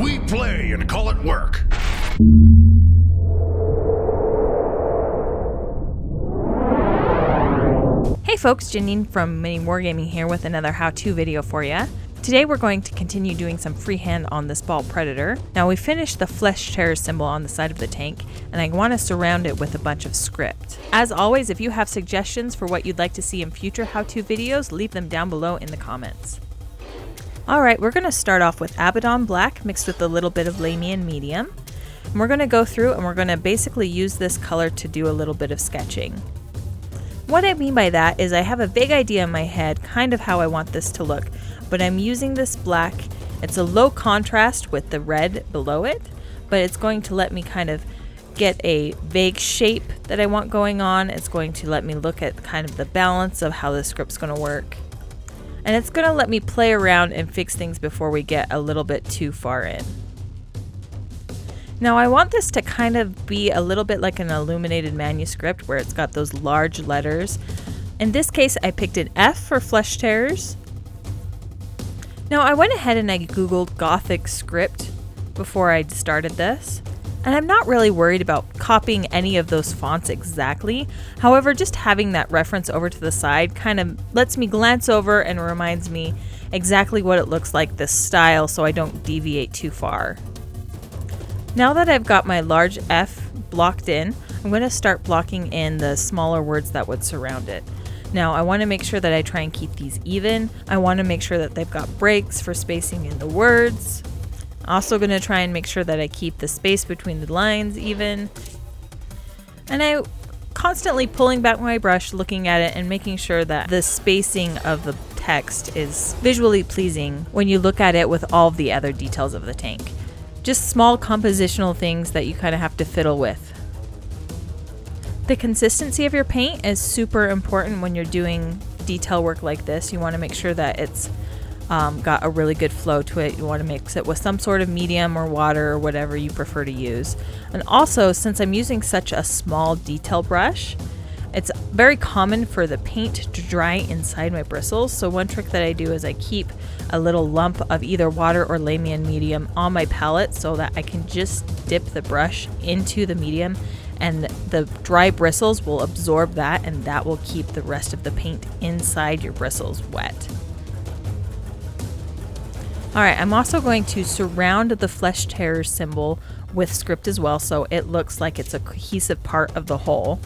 We play and call it work. Hey folks, Janene from MiniWarGaming here with another how-to video for you. Today we're going to continue doing some freehand on this ball predator. Now we finished the flesh terror symbol on the side of the tank, and I want to surround it with a bunch of script. As always, if you have suggestions for what you'd like to see in future how-to videos, leave them down below in the comments. Alright, we're going to start off with Abaddon Black mixed with a little bit of Lamian Medium. And we're going to go through and we're going to basically use this color to do a little bit of sketching. What I mean by that is I have a vague idea in my head, kind of how I want this to look, but I'm using this black. It's a low contrast with the red below it, but it's going to let me kind of get a vague shape that I want going on. It's going to let me look at kind of the balance of how the script's going to work. And it's going to let me play around and fix things before we get a little bit too far in. Now I want this to kind of be a little bit like an illuminated manuscript where it's got those large letters. In this case I picked an F for Flesh Terrors. Now I went ahead and I googled Gothic script before I started this. And I'm not really worried about copying any of those fonts exactly. However, just having that reference over to the side kind of lets me glance over and reminds me exactly what it looks like, this style, so I don't deviate too far. Now that I've got my large F blocked in, I'm going to start blocking in the smaller words that would surround it. Now I want to make sure that I try and keep these even. I want to make sure that they've got breaks for spacing in the words. Also going to try and make sure that I keep the space between the lines even. And I'm constantly pulling back my brush, looking at it and making sure that the spacing of the text is visually pleasing when you look at it with all of the other details of the tank. Just small compositional things that you kind of have to fiddle with. The consistency of your paint is super important when you're doing detail work like this. You want to make sure that it's got a really good flow to it. You want to mix it with some sort of medium or water or whatever you prefer to use. And also, since I'm using such a small detail brush, it's very common for the paint to dry inside my bristles. So one trick that I do is I keep a little lump of either water or Lamian medium on my palette so that I can just dip the brush into the medium and the dry bristles will absorb that, and that will keep the rest of the paint inside your bristles wet. Alright, I'm also going to surround the Flesh Terror symbol with script as well so it looks like it's a cohesive part of the whole.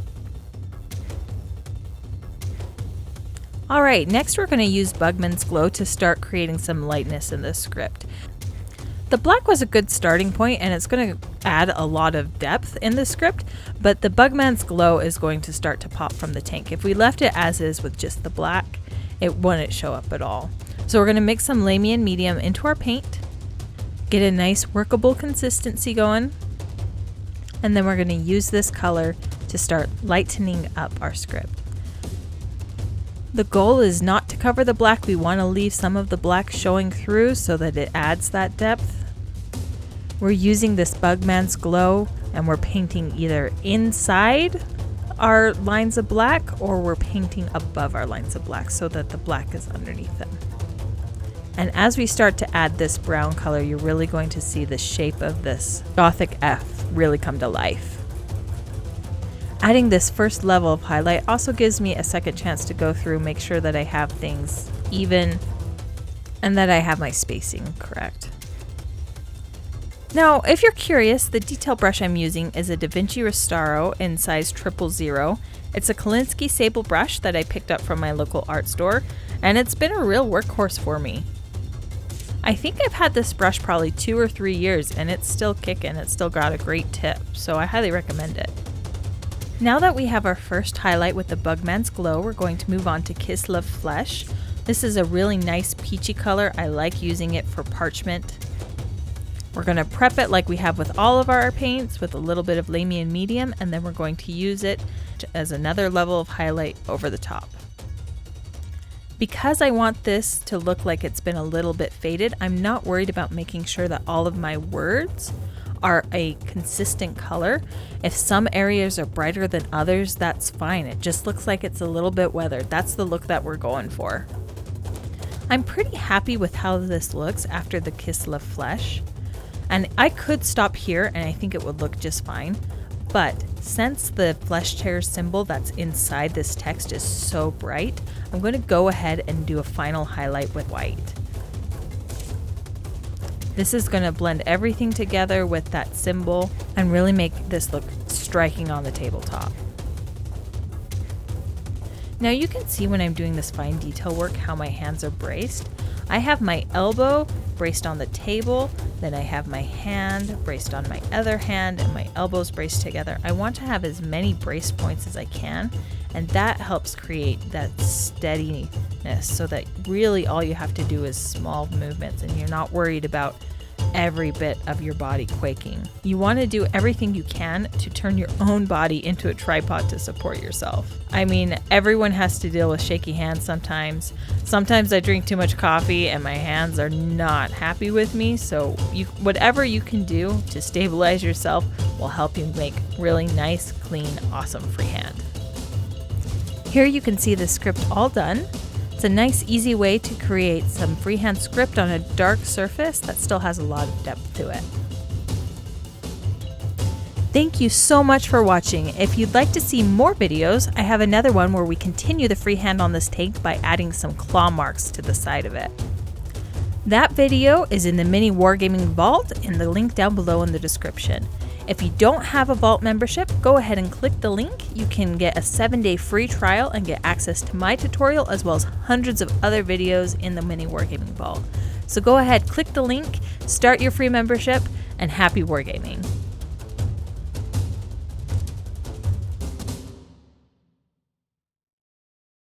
Alright, next we're going to use Bugman's Glow to start creating some lightness in this script. The black was a good starting point and it's going to add a lot of depth in the script, but the Bugman's Glow is going to start to pop from the tank. If we left it as is with just the black, it wouldn't show up at all. So we're going to mix some Lamian Medium into our paint, get a nice workable consistency going, and then we're going to use this color to start lightening up our script. The goal is not to cover the black. We want to leave some of the black showing through so that it adds that depth. We're using this Bugman's Glow and we're painting either inside our lines of black or we're painting above our lines of black so that the black is underneath them. And as we start to add this brown color, you're really going to see the shape of this Gothic F really come to life. Adding this first level of highlight also gives me a second chance to go through, make sure that I have things even and that I have my spacing correct. Now, if you're curious, the detail brush I'm using is a Da Vinci Restauro in size 000. It's a Kolinsky sable brush that I picked up from my local art store, and it's been a real workhorse for me. I think I've had this brush probably 2 or 3 years and it's still kicking. It's still got a great tip, so I highly recommend it. Now that we have our first highlight with the Bugman's Glow, we're going to move on to Kiss Love Flesh. This is a really nice peachy color. I like using it for parchment. We're going to prep it like we have with all of our paints with a little bit of Lamian Medium, and then we're going to use it as another level of highlight over the top. Because I want this to look like it's been a little bit faded, I'm not worried about making sure that all of my words are a consistent color. If some areas are brighter than others, that's fine. It just looks like it's a little bit weathered. That's the look that we're going for. I'm pretty happy with how this looks after the Kiss Love Flesh. And I could stop here and I think it would look just fine. But since the flesh tear symbol that's inside this text is so bright, I'm going to go ahead and do a final highlight with white. This is going to blend everything together with that symbol and really make this look striking on the tabletop. Now you can see when I'm doing this fine detail work how my hands are braced. I have my elbow braced on the table, then I have my hand braced on my other hand, and my elbows braced together. I want to have as many brace points as I can, and that helps create that steadiness so that really all you have to do is small movements and you're not worried about every bit of your body quaking. You want to do everything you can to turn your own body into a tripod to support yourself. I mean, everyone has to deal with shaky hands sometimes. Sometimes I drink too much coffee and my hands are not happy with me, so whatever you can do to stabilize yourself will help you make really nice, clean, awesome freehand. Here you can see the script all done. It's a nice, easy way to create some freehand script on a dark surface that still has a lot of depth to it. Thank you so much for watching. If you'd like to see more videos, I have another one where we continue the freehand on this tank by adding some claw marks to the side of it. That video is in the MiniWarGaming Vault and the link down below in the description. If you don't have a Vault membership, go ahead and click the link. You can get a 7-day free trial and get access to my tutorial as well as hundreds of other videos in the MiniWarGaming Vault. So go ahead, click the link, start your free membership, and happy wargaming.